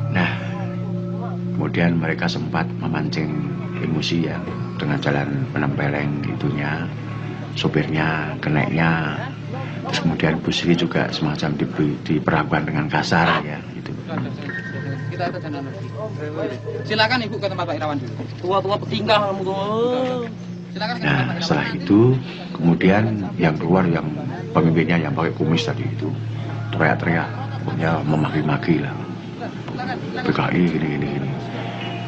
Nah, kemudian mereka sempat memancing emosi ya dengan jalan penempeleng gitunya, sopirnya, keneknya. Terus kemudian Bu Sri juga semacam diperlakukan dengan kasar ya gitu. Silakan Ibu ke tempat Pak Irawan dulu. Tua-tua petinggal kamu. Silakan. Nah, setelah itu kemudian yang keluar yang pemimpinnya yang pakai kumis tadi itu teriak-teriak, pokoknya memaki-maki lah. PKI gini.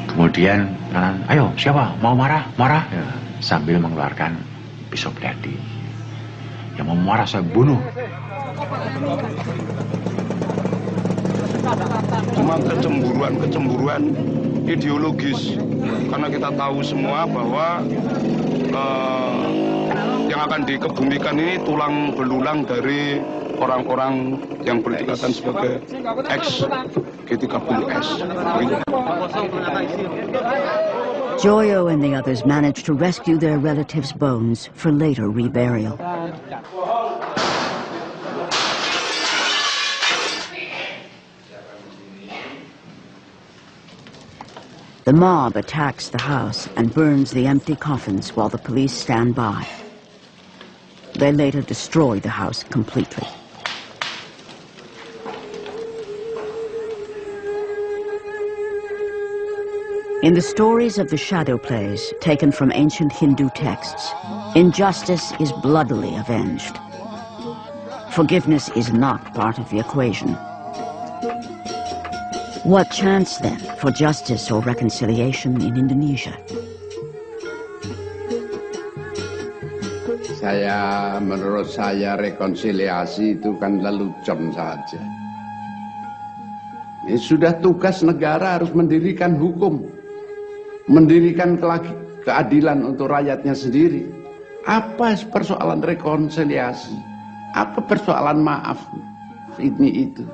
Kemudian ayo siapa mau marah ya, sambil mengeluarkan pisau belati. Yang mau marah saya bunuh. Cuma kecemburuan ideologis, karena kita tahu semua bahwa yang akan dikebumikan ini tulang belulang dari orang-orang yang berdikatan sebagai ex G30'S. Joyo and the others managed to rescue their relatives' bones for later reburial. The mob attacks the house and burns the empty coffins while the police stand by. They later destroy the house completely. In the stories of the shadow plays, taken from ancient Hindu texts, injustice is bloodily avenged. Forgiveness is not part of the equation. What chance, then, for justice or reconciliation in Indonesia? Menurut saya rekonsiliasi itu kan lelucon saja. Ini sudah tugas negara harus mendirikan hukum, mendirikan keadilan untuk rakyatnya sendiri. Apa persoalan rekonsiliasi? Apa persoalan maaf? Ini itu.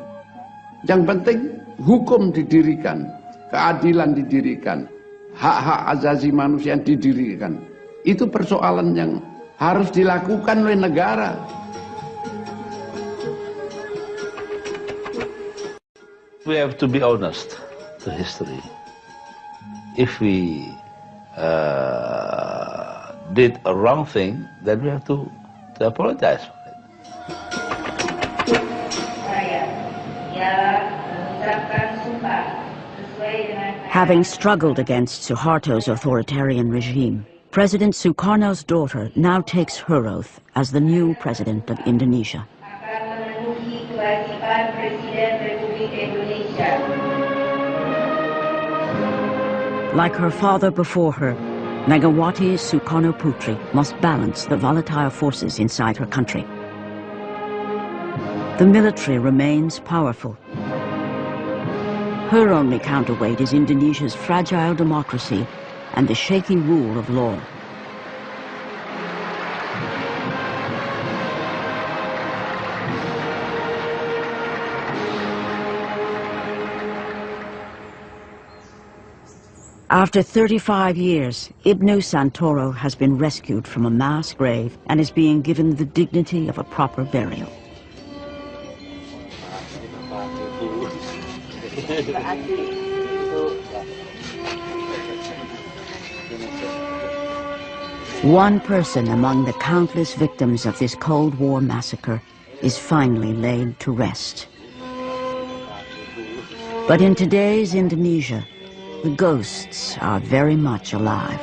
Yang penting hukum didirikan, keadilan didirikan, hak-hak asasi manusia didirikan. Itu persoalan yang harus dilakukan oleh negara. We have to be honest to history. If we did a wrong thing, then we have to apologize for it. Having struggled against Suharto's authoritarian regime, President Sukarno's daughter now takes her oath as the new president of Indonesia. Like her father before her, Megawati Sukarno Putri must balance the volatile forces inside her country. The military remains powerful. Her only counterweight is Indonesia's fragile democracy and the shaky rule of law. After 35 years, Ibnu Santoro has been rescued from a mass grave and is being given the dignity of a proper burial. One person among the countless victims of this Cold War massacre is finally laid to rest. But in today's Indonesia, the ghosts are very much alive.